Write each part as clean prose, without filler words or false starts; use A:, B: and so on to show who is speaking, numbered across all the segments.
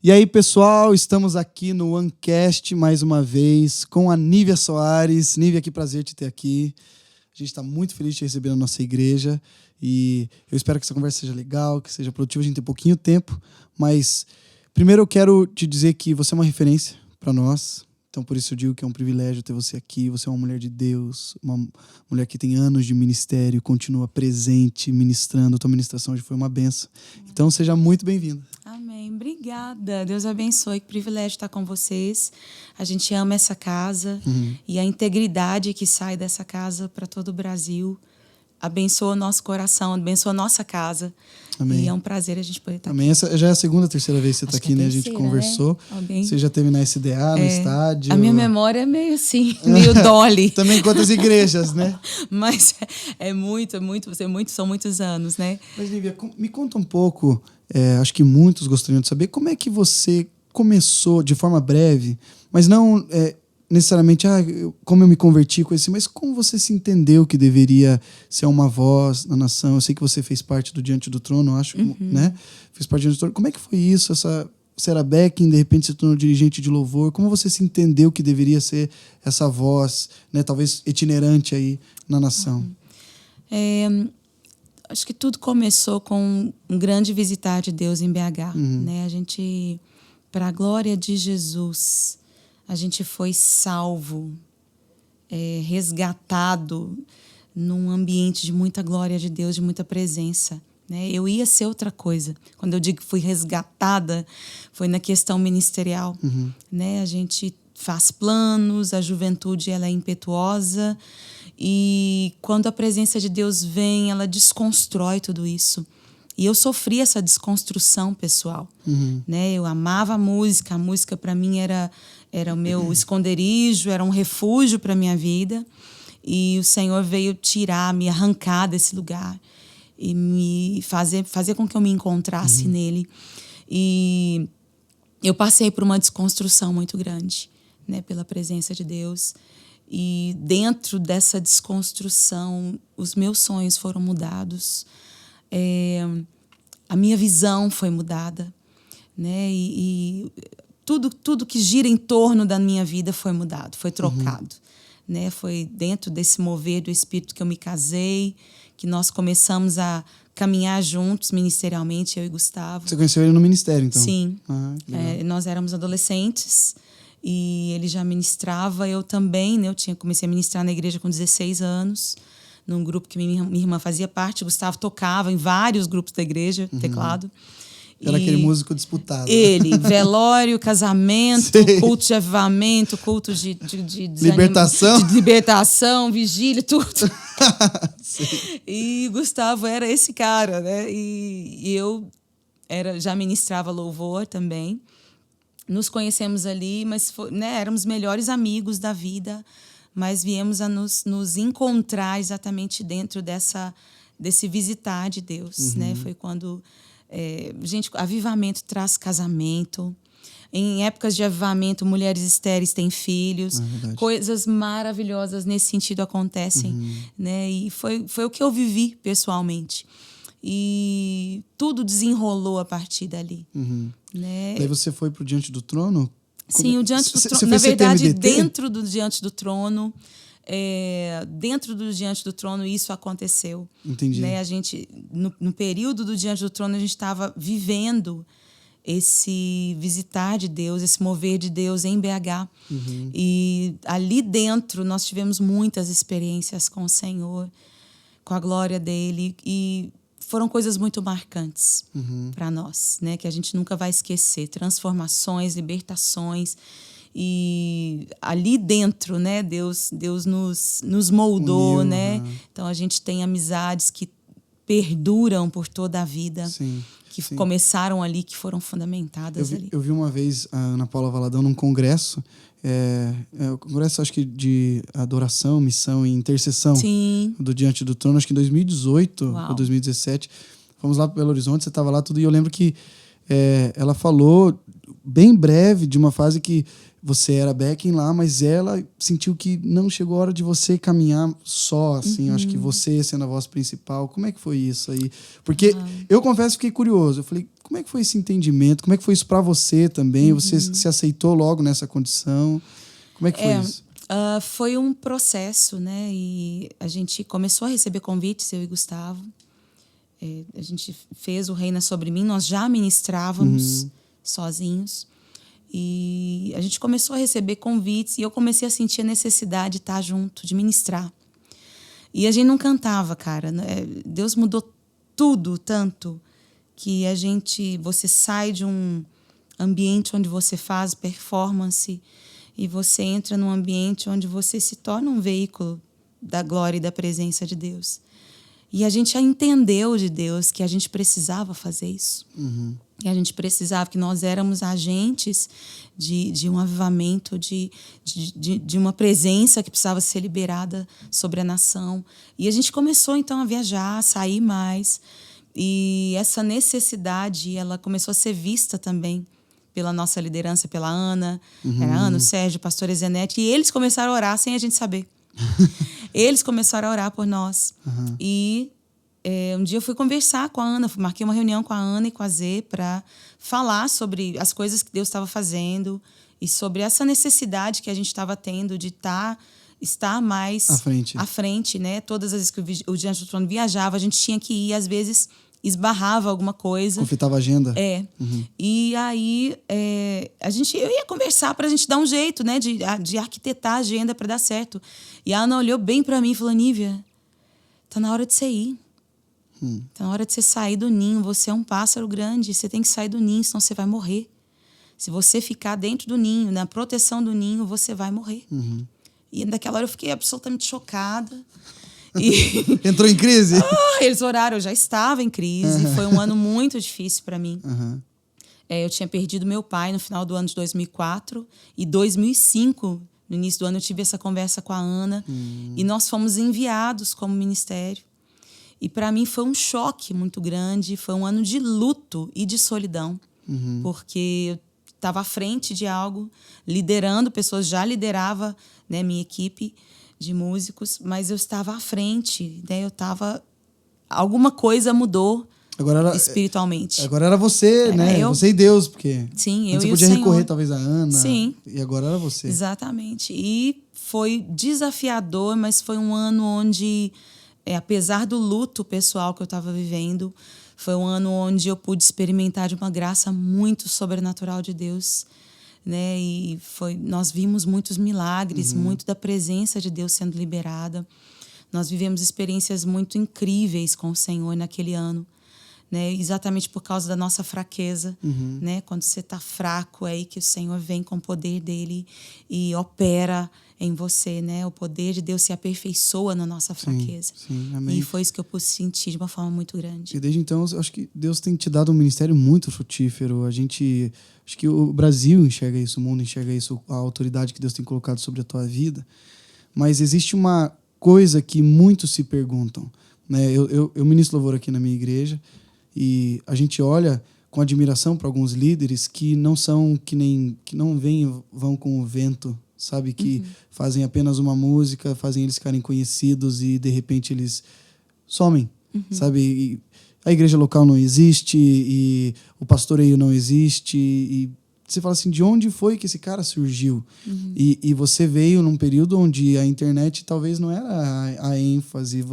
A: E aí, pessoal, estamos aqui no OneCast mais uma vez com a Nívia Soares. Nívia, que prazer te ter aqui. A gente está muito feliz de te receber na nossa igreja e eu espero que essa conversa seja legal, que seja produtiva. A gente tem pouquinho tempo, mas primeiro eu quero te dizer que você é uma referência para nós. Então, por isso eu digo que é um privilégio ter você aqui. Você é uma mulher de Deus, uma mulher que tem anos de ministério, continua presente, ministrando. A tua ministração hoje foi uma benção. Então, seja muito bem-vinda.
B: Amém. Obrigada. Deus abençoe. Que privilégio estar com vocês. A gente ama essa casa e a integridade que sai dessa casa para todo o Brasil. Abençoa o nosso coração, abençoa a nossa casa.
A: Amém.
B: E é um prazer a gente poder estar
A: Amém.
B: aqui.
A: Essa já é a segunda, terceira vez que você está aqui, né? A gente
B: Terceira,
A: conversou.
B: Né?
A: Você já esteve na SDA, no estádio.
B: A minha memória é meio assim, meio dolly.
A: Também quantas igrejas, né?
B: Mas são muitos anos, né?
A: Mas, Nívia, me conta um pouco, acho que muitos gostariam de saber, como é que você começou, de forma breve, mas não necessariamente, como eu me converti com esse, mas como você se entendeu que deveria ser uma voz na nação? Eu sei que você fez parte do Diante do Trono, acho, né? Fez parte do Diante do Trono. Como é que foi isso? Você era backing, de repente se tornou dirigente de louvor. Como você se entendeu que deveria ser essa voz, né, talvez itinerante aí na nação?
B: Acho que tudo começou com um grande visitar de Deus em BH. Né? A gente, para a glória de Jesus, a gente foi salvo, resgatado num ambiente de muita glória de Deus, de muita presença. Né? Eu ia ser outra coisa. Quando eu digo que fui resgatada, foi na questão ministerial. Né? A gente faz planos, a juventude ela é impetuosa e quando a presença de Deus vem, ela desconstrói tudo isso. E eu sofri essa desconstrução pessoal. Né? Eu amava a música para mim era o meu esconderijo, era um refúgio para a minha vida. E o Senhor veio me arrancar desse lugar e me fazer com que eu me encontrasse nele. E eu passei por uma desconstrução muito grande, né, pela presença de Deus. E dentro dessa desconstrução, os meus sonhos foram mudados. A minha visão foi mudada, né? E tudo que gira em torno da minha vida foi mudado, foi trocado. Né? Foi dentro desse mover do Espírito que eu me casei, que nós começamos a caminhar juntos ministerialmente, eu e Gustavo.
A: Você conheceu ele no ministério, então?
B: Sim. Nós éramos adolescentes e ele já ministrava, eu também, né? Comecei a ministrar na igreja com 16 anos, num grupo que minha irmã fazia parte. Gustavo tocava em vários grupos da igreja, teclado.
A: Era aquele músico disputado.
B: Ele, velório, casamento, culto de avivamento, culto de
A: libertação.
B: De libertação, vigília, tudo. E Gustavo era esse cara, né? E eu já ministrava louvor também. Nos conhecemos ali, mas né, éramos melhores amigos da vida, mas viemos a nos encontrar exatamente dentro desse visitar de Deus. Né? Foi quando... gente, avivamento traz casamento. Em épocas de avivamento, mulheres estéreis têm filhos. Coisas maravilhosas nesse sentido acontecem. Né? E foi o que eu vivi pessoalmente. E tudo desenrolou a partir dali. Né?
A: Daí você foi para o Diante do Trono?
B: Sim, o Diante do Trono. Na verdade, dentro do Diante do Trono... dentro do Diante do Trono isso aconteceu.
A: Entendi.
B: Né? A gente, no período do Diante do Trono, a gente estava vivendo esse visitar de Deus, esse mover de Deus em BH. E ali dentro nós tivemos muitas experiências com o Senhor, com a glória dele, e foram coisas muito marcantes para nós, né? Que a gente nunca vai esquecer. Transformações, libertações. E ali dentro, né, Deus nos moldou, uniu, né? Então a gente tem amizades que perduram por toda a vida.
A: Sim,
B: que começaram ali, que foram fundamentadas ali.
A: Eu vi uma vez a Ana Paula Valadão num congresso, congresso acho que de adoração, missão e intercessão.
B: Sim.
A: Do Diante do Trono, acho que em 2018 ou 2017. Fomos lá para Belo Horizonte, você estava lá tudo, e eu lembro que ela falou bem breve de uma fase que você era backing lá, mas ela sentiu que não chegou a hora de você caminhar só, assim. Acho que você sendo a voz principal. Como é que foi isso aí? Porque eu confesso que fiquei curioso. Eu falei, Como é que foi esse entendimento? Como é que foi isso para você também? Você se aceitou logo nessa condição? Como é que foi isso?
B: Foi um processo, né? E a gente começou a receber convites, eu e Gustavo. A gente fez o Reina Sobre Mim, nós já ministrávamos sozinhos. E a gente começou a receber convites e eu comecei a sentir a necessidade de estar junto, de ministrar. E a gente não cantava, cara. Deus mudou tudo tanto que você sai de um ambiente onde você faz performance e você entra num ambiente onde você se torna um veículo da glória e da presença de Deus. E a gente já entendeu de Deus que a gente precisava fazer isso. E a gente precisava, que nós éramos agentes de um avivamento, de uma presença que precisava ser liberada sobre a nação. E a gente começou, então, a viajar, a sair mais. E essa necessidade, ela começou a ser vista também pela nossa liderança, pela Ana. Era a Ana, o Sérgio, o pastor Ezenete. E eles começaram a orar sem a gente saber. Eles começaram a orar por nós. E um dia eu fui conversar com a Ana, marquei uma reunião com a Ana e com a Zê para falar sobre as coisas que Deus estava fazendo e sobre essa necessidade que a gente estava tendo de estar mais à frente, né? Todas as vezes que o Diante do Trono viajava, a gente tinha que ir, às vezes esbarrava alguma coisa.
A: Conflitava a agenda?
B: E aí eu ia conversar para a gente dar um jeito, né? De arquitetar a agenda para dar certo. E a Ana olhou bem para mim e falou: Nívia, tá na hora de você ir. Tá na hora de você sair do ninho. Você é um pássaro grande, você tem que sair do ninho, senão você vai morrer. Se você ficar dentro do ninho, na proteção do ninho, você vai morrer. E naquela hora eu fiquei absolutamente chocada.
A: Entrou em crise?
B: Eles oraram, eu já estava em crise. Foi um ano muito difícil para mim. Eu tinha perdido meu pai no final do ano de 2004. E 2005, no início do ano, eu tive essa conversa com a Ana. E nós fomos enviados como ministério. E para mim foi um choque muito grande. Foi um ano de luto e de solidão. Porque eu estava à frente de algo, liderando pessoas, já liderava, né, minha equipe de músicos, mas eu estava à frente, né? Alguma coisa mudou espiritualmente.
A: Agora era você, né? Você e Deus, porque
B: sim, eu
A: você
B: e
A: podia
B: o
A: recorrer
B: Senhor.
A: Talvez a Ana.
B: Sim.
A: E agora era você.
B: Exatamente. E foi desafiador, mas foi um ano onde, apesar do luto pessoal que eu estava vivendo, foi um ano onde eu pude experimentar de uma graça muito sobrenatural de Deus, né? E nós vimos muitos milagres, muito da presença de Deus sendo liberada. Nós vivemos experiências muito incríveis com o Senhor naquele ano, né? Exatamente por causa da nossa fraqueza, né? Quando você está fraco, é aí que o Senhor vem com o poder dele e opera em você, né? O poder de Deus se aperfeiçoa na nossa fraqueza.
A: Sim, amém.
B: E foi isso que eu pude sentir de uma forma muito grande.
A: E desde então, eu acho que Deus tem te dado um ministério muito frutífero. Acho que o Brasil enxerga isso, o mundo enxerga isso, a autoridade que Deus tem colocado sobre a tua vida. Mas existe uma coisa que muitos se perguntam, né? Eu ministro louvor aqui na minha igreja e a gente olha com admiração para alguns líderes que não vão com o vento, sabe? Que fazem apenas uma música, fazem eles ficarem conhecidos e de repente eles somem, sabe? E a igreja local não existe e o pastoreio não existe e você fala assim, de onde foi que esse cara surgiu? E você veio num período onde a internet talvez não era a ênfase,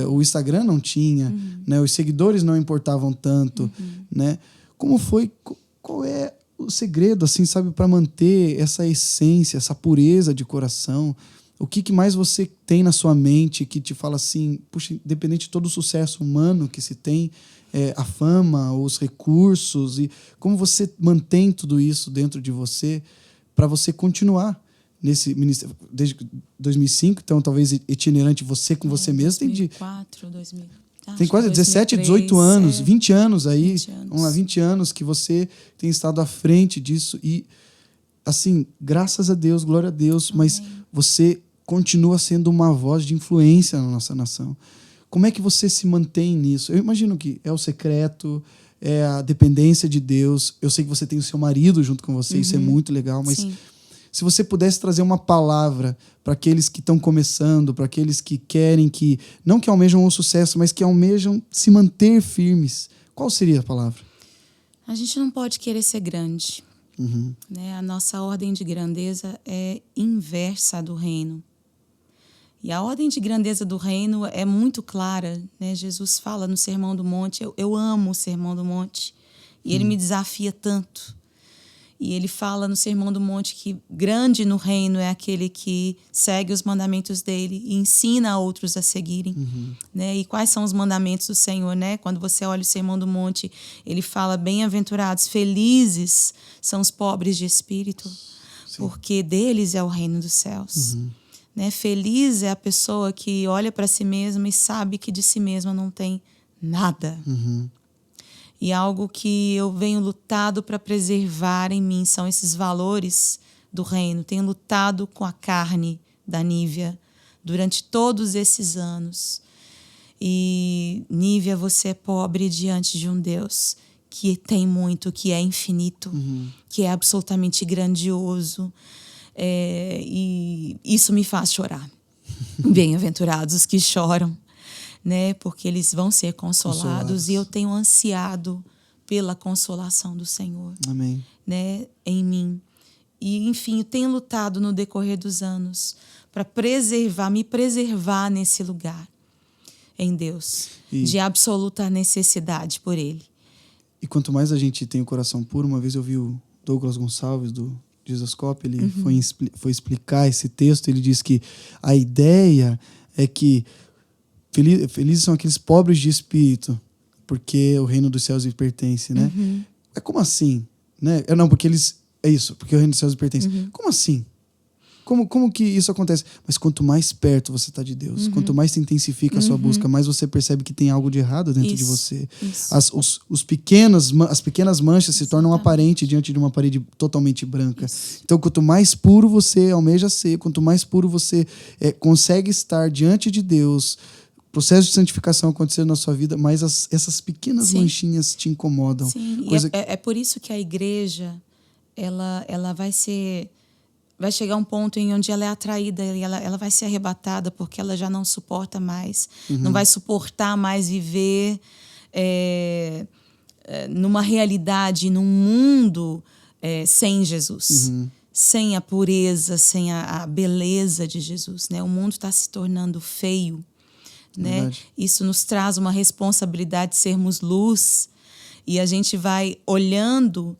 A: o Instagram não tinha, né? Os seguidores não importavam tanto, né? Como foi? Qual é o segredo, assim, sabe, para manter essa essência, essa pureza de coração? O que mais você tem na sua mente que te fala assim, puxa, independente de todo o sucesso humano que se tem, a fama, os recursos, e como você mantém tudo isso dentro de você para você continuar nesse ministério desde 2005, então talvez itinerante você com você mesmo.
B: 2004, 2000.
A: Tem quase 17, 18 anos, 20 anos aí. 20 anos. Vamos lá, 20 anos que você tem estado à frente disso. E, assim, graças a Deus, glória a Deus, amém. Mas você continua sendo uma voz de influência na nossa nação. Como é que você se mantém nisso? Eu imagino que é o secreto, é a dependência de Deus. Eu sei que você tem o seu marido junto com você, isso é muito legal, mas sim. Se você pudesse trazer uma palavra para aqueles que estão começando, para aqueles que querem, não que almejam o sucesso, mas que almejam se manter firmes, qual seria a palavra?
B: A gente não pode querer ser grande. Né? A nossa ordem de grandeza é inversa do reino. E a ordem de grandeza do reino é muito clara. Né? Jesus fala no Sermão do Monte, eu amo o Sermão do Monte. E ele me desafia tanto. E ele fala no Sermão do Monte que grande no reino é aquele que segue os mandamentos dele e ensina a outros a seguirem. Né? E quais são os mandamentos do Senhor? Né? Quando você olha o Sermão do Monte, ele fala: bem-aventurados, felizes são os pobres de espírito, porque deles é o reino dos céus. Né? Feliz é a pessoa que olha para si mesma e sabe que de si mesma não tem nada. E algo que eu venho lutado para preservar em mim são esses valores do reino. Tenho lutado com a carne da Nívia durante todos esses anos. E, Nívia, você é pobre diante de um Deus que tem muito, que é infinito, que é absolutamente grandioso. E isso me faz chorar. Bem-aventurados os que choram. Né? Porque eles vão ser consolados. E eu tenho ansiado pela consolação do Senhor.
A: Amém.
B: Né? Em mim. E, enfim, eu tenho lutado no decorrer dos anos para me preservar nesse lugar em Deus, de absoluta necessidade por Ele.
A: E quanto mais a gente tem o coração puro, uma vez eu vi o Douglas Gonçalves, do Jesus Cop, ele foi explicar esse texto, ele diz que a ideia é que felizes são aqueles pobres de espírito, porque o reino dos céus lhes pertence, né? É como assim? Né? Não, porque eles... É isso, porque o reino dos céus lhes pertence. Como assim? Como que isso acontece? Mas quanto mais perto você está de Deus, quanto mais se intensifica a sua busca, mais você percebe que tem algo de errado dentro de você. As pequenas manchas se tornam aparentes diante de uma parede totalmente branca. Então, quanto mais puro você almeja ser, quanto mais puro você consegue estar diante de Deus, processo de santificação acontecendo na sua vida, mas essas pequenas manchinhas te incomodam.
B: Sim, é por isso que a igreja ela vai chegar um ponto em onde ela é atraída e ela vai ser arrebatada porque ela já não suporta mais, não vai suportar mais viver numa realidade, num mundo sem Jesus. Sem a pureza, sem a beleza de Jesus. Né? O mundo está se tornando feio. Né? Isso nos traz uma responsabilidade de sermos luz, e a gente vai olhando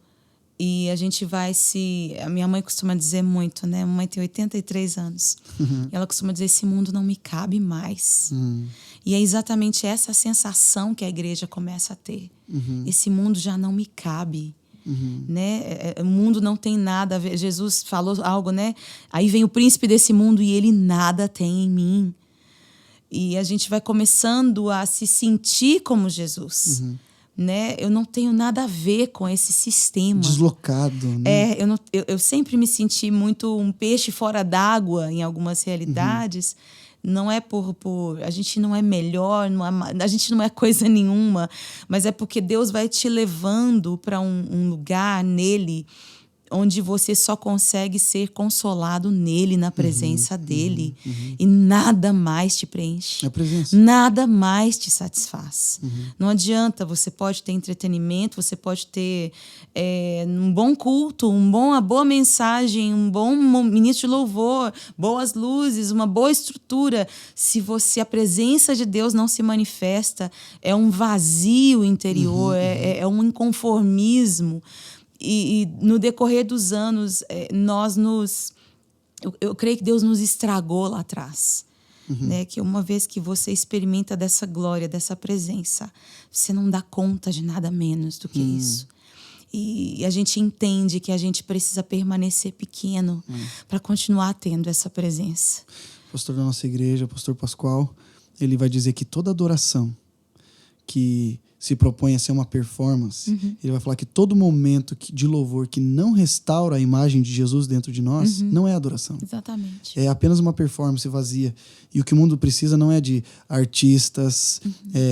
B: e a gente vai se... A minha mãe costuma dizer muito, né? Minha mãe tem 83 anos. E ela costuma dizer: esse mundo não me cabe mais. E é exatamente essa sensação que a igreja começa a ter. Esse mundo já não me cabe. Né? O mundo não tem nada a ver. Jesus falou algo, né? Aí vem o príncipe desse mundo e ele nada tem em mim. E a gente vai começando a se sentir como Jesus. Né? Eu não tenho nada a ver com esse sistema.
A: Deslocado. Né?
B: Eu sempre me senti muito um peixe fora d'água em algumas realidades. Não é por... A gente não é melhor, a gente não é coisa nenhuma, mas é porque Deus vai te levando para um lugar nele onde você só consegue ser consolado nele, na presença dele. E nada mais te preenche.
A: A presença.
B: Nada mais te satisfaz. Não adianta, você pode ter entretenimento, você pode ter um bom culto, uma boa mensagem, um bom ministro de louvor, boas luzes, uma boa estrutura. Se a presença de Deus não se manifesta, é um vazio interior, é um inconformismo. E no decorrer dos anos, eu creio que Deus nos estragou lá atrás. Né? Que uma vez que você experimenta dessa glória, dessa presença, você não dá conta de nada menos do que isso. E a gente entende que a gente precisa permanecer pequeno para continuar tendo essa presença.
A: O pastor da nossa igreja, o pastor Pascoal, ele vai dizer que toda adoração que se propõe a ser uma performance, ele vai falar que todo momento de louvor que não restaura a imagem de Jesus dentro de nós, não é adoração.
B: Exatamente.
A: É apenas uma performance vazia. E o que o mundo precisa não é de artistas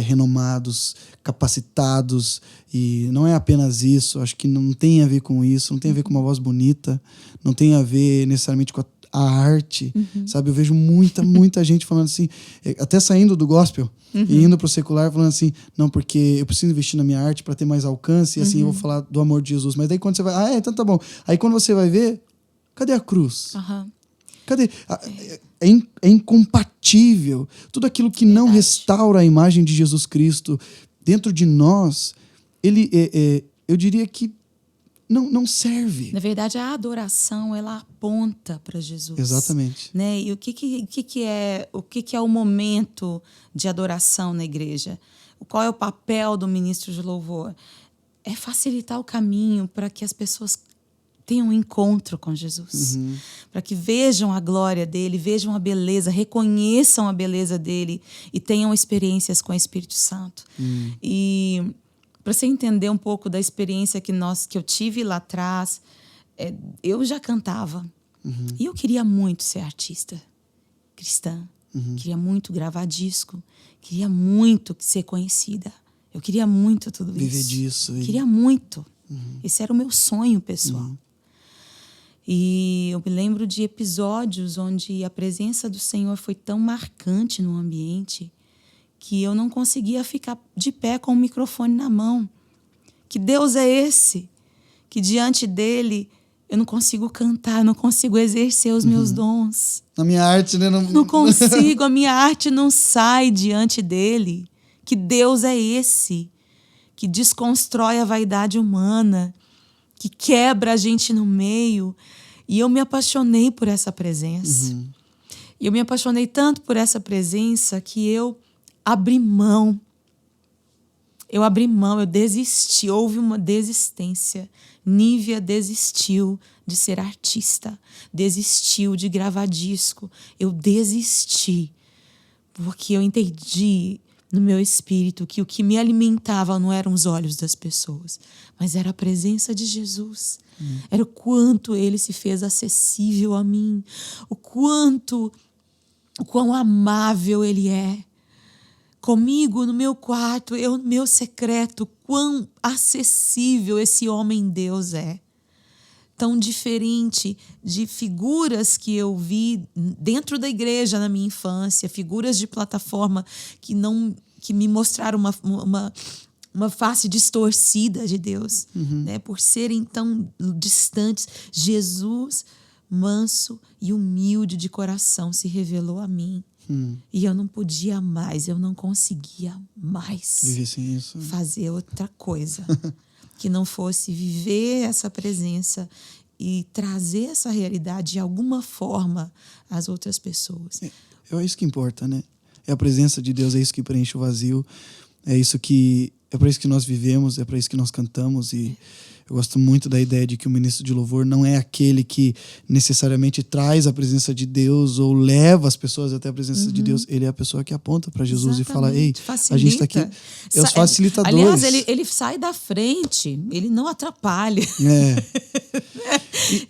A: renomados, capacitados, e não é apenas isso. Acho que não tem a ver com isso, não tem a ver com uma voz bonita, não tem a ver necessariamente com a a arte, sabe? Eu vejo muita gente falando assim, até saindo do gospel e indo pro secular, falando assim, não, porque eu preciso investir na minha arte para ter mais alcance, e assim eu vou falar do amor de Jesus. Mas daí quando você vai, então tá bom. Aí quando você vai ver, cadê a cruz? Cadê? É incompatível. Tudo aquilo que não restaura a imagem de Jesus Cristo dentro de nós, ele, eu diria que não serve.
B: Na verdade, a adoração, ela aponta para Jesus.
A: Exatamente.
B: Né? E o que é o momento de adoração na igreja? Qual é o papel do ministro de louvor? É facilitar o caminho para que as pessoas tenham um encontro com Jesus. Para que vejam a glória dele, vejam a beleza, reconheçam a beleza dele e tenham experiências com o Espírito Santo. E para você entender um pouco da experiência que eu tive lá atrás, eu já cantava. E eu queria muito ser artista cristã. Queria muito gravar disco. Queria muito ser conhecida. Eu queria muito tudo isso.
A: Viver disso.
B: Queria muito. Esse era o meu sonho pessoal. E eu me lembro de episódios onde a presença do Senhor foi tão marcante no ambiente que eu não conseguia ficar de pé com o microfone na mão. Que Deus é esse? Que diante dele eu não consigo cantar, eu não consigo exercer os meus dons.
A: Na minha arte, né?
B: Não consigo, a minha arte não sai diante dele. Que Deus é esse? Que desconstrói a vaidade humana, que quebra a gente no meio. E eu me apaixonei por essa presença. E eu me apaixonei tanto por essa presença que eu abri mão. Eu desisti. Houve uma desistência. Nívia desistiu de ser artista. Desistiu de gravar disco. Eu desisti. Porque eu entendi no meu espírito que o que me alimentava não eram os olhos das pessoas, mas era a presença de Jesus. Era o quanto ele se fez acessível a mim. O quão amável ele é. Comigo, no meu quarto, no meu secreto, quão acessível esse homem Deus é. Tão diferente de figuras que eu vi dentro da igreja na minha infância, figuras de plataforma que me mostraram uma face distorcida de Deus, né? Por serem tão distantes. Jesus, manso e humilde de coração, se revelou a mim. E eu não podia mais, eu não conseguia mais
A: viver sem isso,
B: fazer outra coisa que não fosse viver essa presença e trazer essa realidade de alguma forma às outras pessoas.
A: É isso que importa, né? É a presença de Deus, é isso que preenche o vazio, é para isso que nós vivemos, é para isso que nós cantamos. E eu gosto muito da ideia de que o ministro de louvor não é aquele que necessariamente traz a presença de Deus ou leva as pessoas até a presença de Deus. Ele é a pessoa que aponta para Jesus. Exatamente. E fala, ei, facilita. A gente está aqui. É os facilitadores.
B: Aliás, ele sai da frente, ele não atrapalha.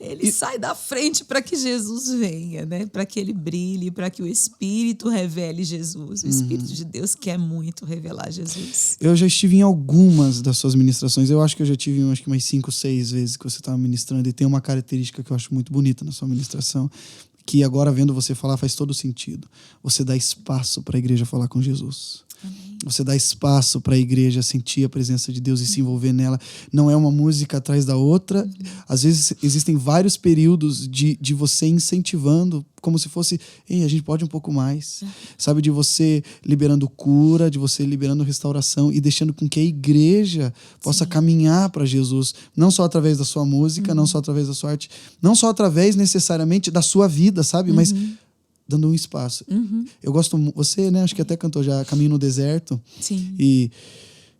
B: Ele sai da frente para que Jesus venha, né? Para que ele brilhe, para que o Espírito revele Jesus. O Espírito de Deus quer muito revelar Jesus.
A: Eu já estive em algumas das suas ministrações. Eu acho que eu já tive umas 5, 6 vezes que você estava ministrando. E tem uma característica que eu acho muito bonita na sua ministração, que agora vendo você falar faz todo sentido. Você dá espaço para a igreja falar com Jesus. Amém. Você dá espaço para a igreja sentir a presença de Deus e se envolver nela. Não é uma música atrás da outra. Às vezes existem vários períodos de você incentivando, como se fosse, ei, a gente pode um pouco mais. Sabe, de você liberando cura, de você liberando restauração e deixando com que a igreja possa caminhar para Jesus. Não só através da sua música, não só através da sua arte, não só através necessariamente da sua vida, sabe? Mas dando um espaço. Eu gosto... Você, né? Acho que até cantou já Caminho no Deserto.
B: Sim.
A: E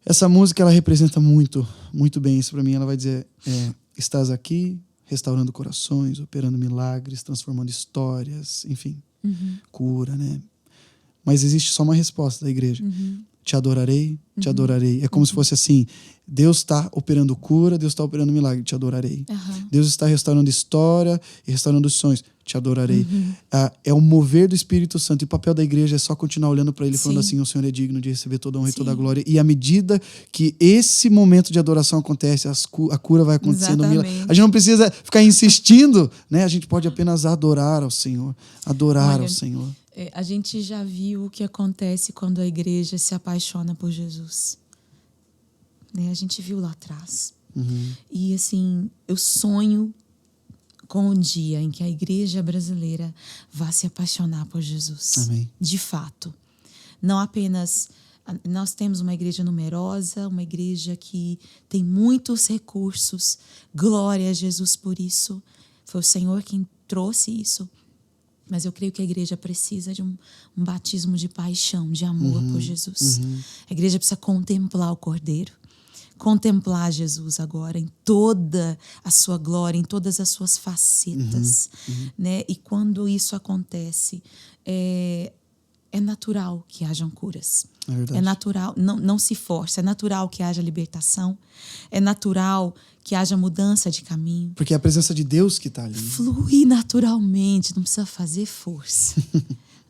A: essa música, ela representa muito, muito bem isso para mim. Ela vai dizer, estás aqui, restaurando corações, operando milagres, transformando histórias, enfim, cura, né? Mas existe só uma resposta da igreja. te adorarei, te adorarei. É como se fosse assim, Deus está operando cura, Deus está operando milagre, te adorarei. Deus está restaurando história e restaurando os sonhos, te adorarei. É o mover do Espírito Santo. E o papel da igreja é só continuar olhando para ele, falando assim, o Senhor é digno de receber toda a honra e toda a glória. E à medida que esse momento de adoração acontece, a cura vai acontecendo. A gente não precisa ficar insistindo, né? A gente pode apenas adorar ao Senhor. Adorar ao Senhor.
B: A gente já viu o que acontece quando a igreja se apaixona por Jesus. A gente viu lá atrás. E assim, eu sonho com o dia em que a igreja brasileira vá se apaixonar por Jesus.
A: Amém.
B: De fato. Não apenas... Nós temos uma igreja numerosa, uma igreja que tem muitos recursos. Glória a Jesus por isso. Foi o Senhor quem trouxe isso. Mas eu creio que a igreja precisa de um batismo de paixão, de amor por Jesus. A igreja precisa contemplar o Cordeiro. Contemplar Jesus agora em toda a sua glória, em todas as suas facetas. Né? E quando isso acontece, é natural que hajam curas. É natural, não se força. É natural que haja libertação. É natural que haja mudança de caminho.
A: Porque é a presença de Deus que está ali.
B: Flui naturalmente, não precisa fazer força.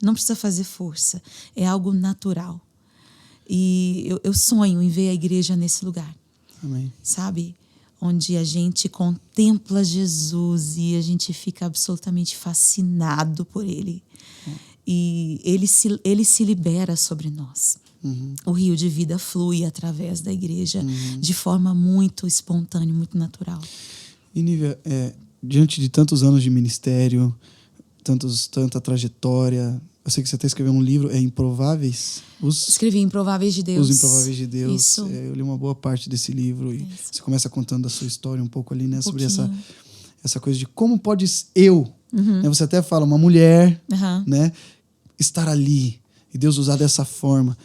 B: Não precisa fazer força. É algo natural. E eu sonho em ver a igreja nesse lugar.
A: Amém.
B: Sabe? Onde a gente contempla Jesus e a gente fica absolutamente fascinado por Ele. E ele se libera sobre nós. O rio de vida flui através da igreja de forma muito espontânea, muito natural.
A: E Nívia, diante de tantos anos de ministério, tanta trajetória, eu sei que você até escreveu um livro, Improváveis?
B: Escrevi Improváveis de Deus.
A: Os Improváveis de Deus.
B: Isso.
A: Eu li uma boa parte desse livro e você começa contando da sua história um pouco ali, né? Sobre essa coisa de como pode eu, né? Você até fala, uma mulher, né? Estar ali e Deus usar dessa forma.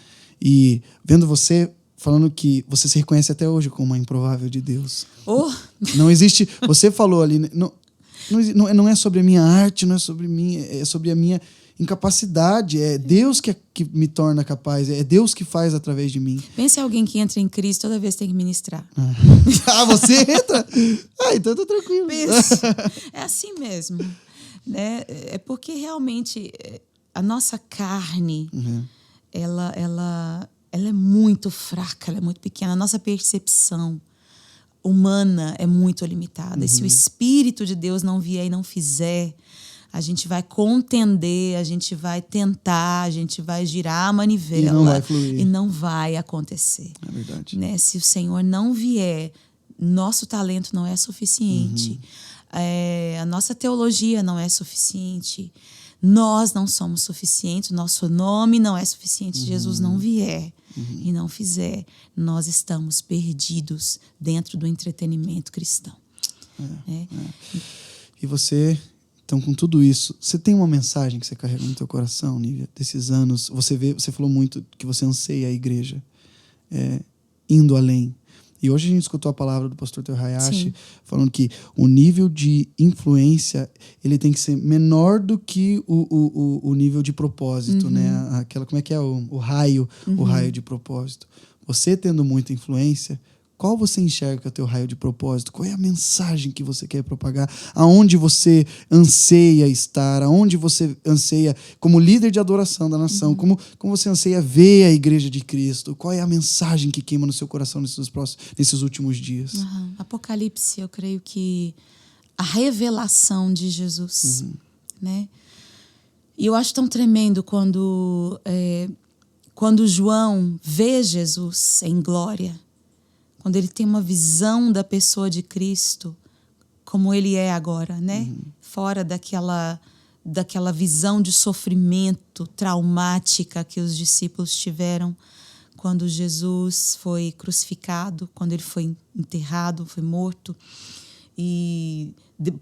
A: E vendo você falando que você se reconhece até hoje como uma improvável de Deus. Não existe... Você falou ali... Não é sobre a minha arte, não é sobre mim, é sobre a minha incapacidade. É Deus que me torna capaz. É Deus que faz através de mim.
B: Pense em alguém que entra em Cristo toda vez tem que ministrar.
A: Você entra? Então eu tô tranquilo.
B: É assim mesmo. Né? É porque realmente a nossa carne... Ela é muito fraca, ela é muito pequena. A nossa percepção humana é muito limitada. E se o Espírito de Deus não vier e não fizer, a gente vai contender, a gente vai tentar, a gente vai girar a manivela.
A: E não vai fluir.
B: E não vai acontecer.
A: É verdade.
B: Né? Se o Senhor não vier, nosso talento não é suficiente. A nossa teologia não é suficiente. Nós não somos suficientes, nosso nome não é suficiente. Se Jesus não vier e não fizer, nós estamos perdidos dentro do entretenimento cristão.
A: E você, então, com tudo isso, você tem uma mensagem que você carrega no teu coração, Nívia, desses anos? Você falou muito que você anseia a igreja indo além. E hoje a gente escutou a palavra do pastor Teo Hayashi falando que o nível de influência ele tem que ser menor do que o nível de propósito, né? Como é que é o raio de propósito. Você tendo muita influência, qual você enxerga que é o teu raio de propósito? Qual é a mensagem que você quer propagar? Aonde você anseia estar? Aonde você anseia, como líder de adoração da nação, como você anseia ver a igreja de Cristo? Qual é a mensagem que queima no seu coração nesses últimos dias?
B: Apocalipse, eu creio que a revelação de Jesus. Né? E eu acho tão tremendo quando João vê Jesus em glória, quando ele tem uma visão da pessoa de Cristo, como ele é agora, né? Fora daquela visão de sofrimento traumática que os discípulos tiveram quando Jesus foi crucificado, quando ele foi enterrado, foi morto. E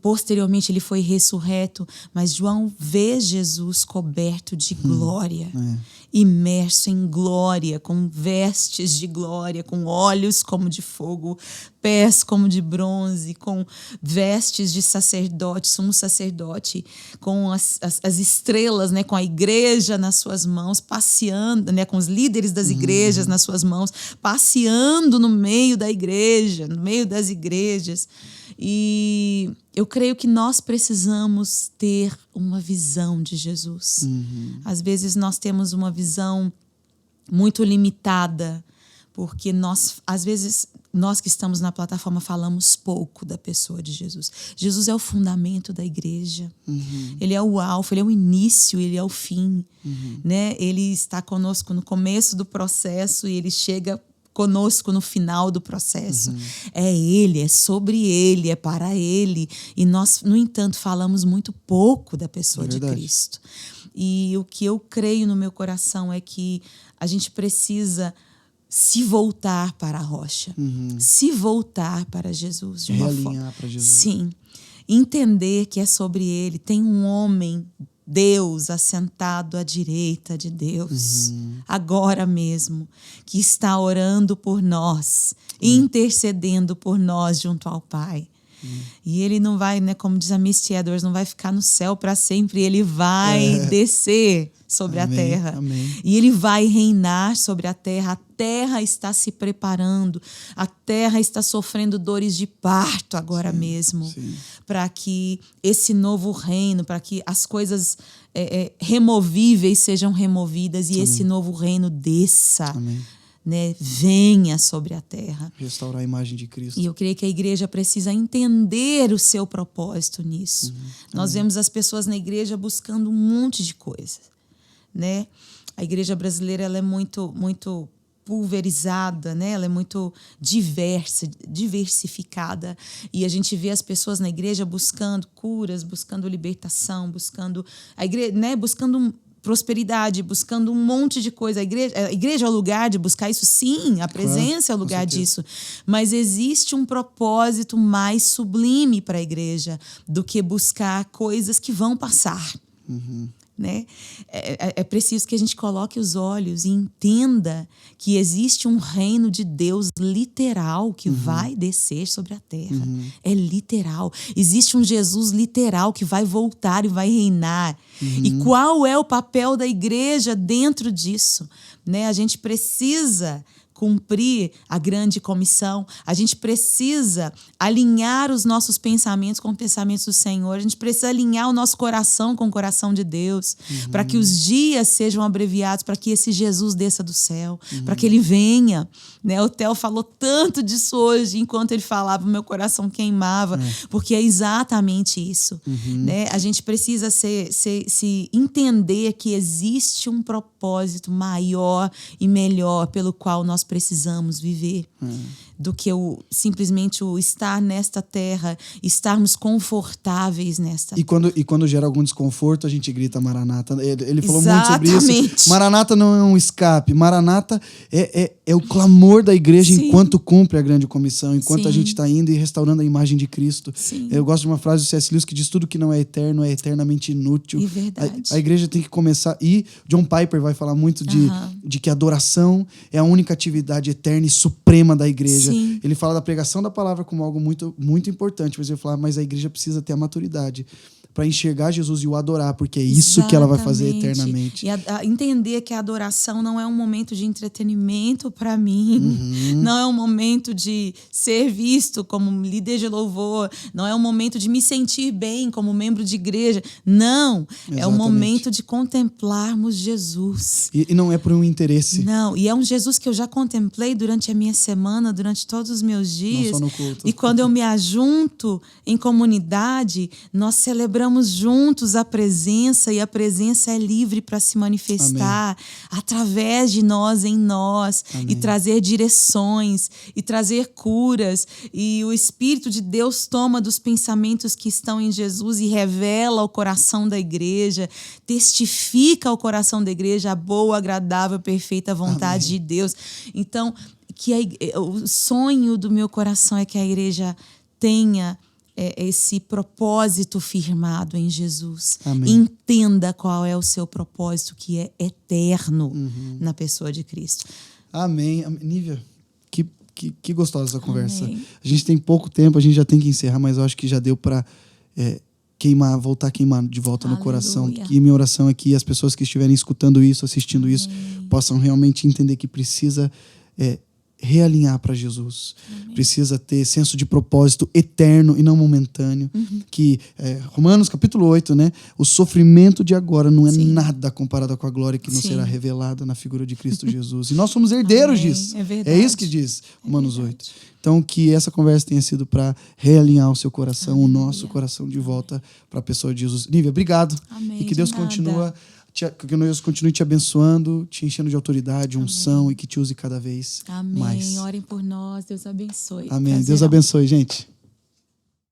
B: Posteriormente ele foi ressurreto, mas João vê Jesus coberto de glória, imerso em glória, com vestes de glória, com olhos como de fogo, pés como de bronze, com vestes de sacerdote, sumo sacerdote, com as estrelas, né, com a igreja nas suas mãos, passeando, né, com os líderes das igrejas nas suas mãos, passeando no meio da igreja, no meio das igrejas. E eu creio que nós precisamos ter uma visão de Jesus. Às vezes nós temos uma visão muito limitada, porque às vezes nós que estamos na plataforma falamos pouco da pessoa de Jesus. Jesus é o fundamento da igreja. Ele é o alfa, ele é o início, ele é o fim. Né? Ele está conosco no começo do processo e ele chega conosco no final do processo. É ele, é sobre ele, é para ele. E nós, no entanto, falamos muito pouco da pessoa de Cristo. E o que eu creio no meu coração é que a gente precisa se voltar para a rocha. Se voltar para Jesus.
A: Realinhar para Jesus.
B: Sim. Entender que é sobre ele. Tem um homem, Deus, assentado à direita de Deus, agora mesmo, que está orando por nós, intercedendo por nós junto ao Pai. E ele não vai, né, como diz a Misty Edwards, não vai ficar no céu para sempre, ele vai descer sobre a terra. E ele vai reinar sobre a terra. A terra está se preparando, a terra está sofrendo dores de parto agora mesmo, para que esse novo reino, para que as coisas removíveis sejam removidas e esse novo reino desça. Né, venha sobre a terra.
A: Restaurar a imagem de Cristo.
B: E eu creio que a igreja precisa entender o seu propósito nisso. Nós vemos as pessoas na igreja buscando um monte de coisas. Né? A igreja brasileira ela é muito pulverizada, né? Ela é muito diversificada. E a gente vê as pessoas na igreja buscando curas, buscando libertação, buscando a igreja, né? Buscando prosperidade, buscando um monte de coisa. A igreja é o lugar de buscar isso, sim, a presença é o lugar disso. Mas existe um propósito mais sublime para a igreja do que buscar coisas que vão passar. Né? É preciso que a gente coloque os olhos e entenda que existe um reino de Deus literal que vai descer sobre a terra. É literal. Existe um Jesus literal que vai voltar e vai reinar. E qual é o papel da igreja dentro disso? Né? A gente precisa cumprir a grande comissão, a gente precisa alinhar os nossos pensamentos com os pensamentos do Senhor, a gente precisa alinhar o nosso coração com o coração de Deus, para que os dias sejam abreviados, para que esse Jesus desça do céu, para que ele venha. Né? O Theo falou tanto disso hoje, enquanto ele falava, meu coração queimava, porque é exatamente isso. Né? A gente precisa se entender que existe um propósito maior e melhor pelo qual nós precisamos viver do que simplesmente o estar nesta terra, estarmos confortáveis nesta terra.
A: E quando gera algum desconforto, a gente grita Maranata. Ele falou muito sobre isso. Maranata não é um escape. Maranata é o clamor da igreja enquanto cumpre a grande comissão, enquanto a gente está indo e restaurando a imagem de Cristo. Eu gosto de uma frase do C.S. Lewis que diz: tudo que não é eterno é eternamente inútil.
B: Verdade.
A: A igreja tem que começar. E John Piper vai falar muito de que a adoração é a única atividade eterna e suprema da igreja. Ele fala da pregação da palavra como algo muito, muito importante, mas ele fala, mas a igreja precisa ter a maturidade para enxergar Jesus e o adorar, porque é isso que ela vai fazer eternamente.
B: E entender que a adoração não é um momento de entretenimento para mim, não é um momento de ser visto como líder de louvor, não é um momento de me sentir bem como membro de igreja, não. Exatamente. É um momento de contemplarmos Jesus.
A: E não é por um interesse.
B: Não, e é um Jesus que eu já contemplei durante a minha semana, durante todos os meus dias.
A: Não só no culto.
B: E quando eu me ajunto em comunidade, nós celebramos juntos a presença, e a presença é livre para se manifestar através de nós, em nós, e trazer direções, e trazer curas, e o Espírito de Deus toma dos pensamentos que estão em Jesus e revela ao coração da igreja, testifica ao coração da igreja a boa, agradável, perfeita vontade de Deus. Então, o sonho do meu coração é que a igreja tenha esse propósito firmado em Jesus.
A: Amém.
B: Entenda qual é o seu propósito, que é eterno na pessoa de Cristo.
A: Amém. Nívia, que gostosa essa conversa.
B: Amém.
A: A gente tem pouco tempo, a gente já tem que encerrar, mas eu acho que já deu para voltar a queimar de volta no coração. E minha oração é que as pessoas que estiverem escutando isso, assistindo isso, possam realmente entender que precisa realinhar para Jesus.
B: Amém.
A: Precisa ter senso de propósito eterno e não momentâneo. Que Romanos capítulo 8, né? O sofrimento de agora não é nada comparado com a glória que nos será revelada na figura de Cristo Jesus. E nós somos herdeiros disso.
B: É verdade.
A: É isso que diz Romanos 8. Então, que essa conversa tenha sido para realinhar o seu coração, o nosso coração de volta para a pessoa de Jesus. Nívia, obrigado.
B: Amém.
A: E que Deus que Deus continue te abençoando, te enchendo de autoridade, unção, e que te use cada vez mais.
B: Amém. Orem por nós. Deus abençoe.
A: Amém.
B: Prazerão.
A: Deus abençoe, gente.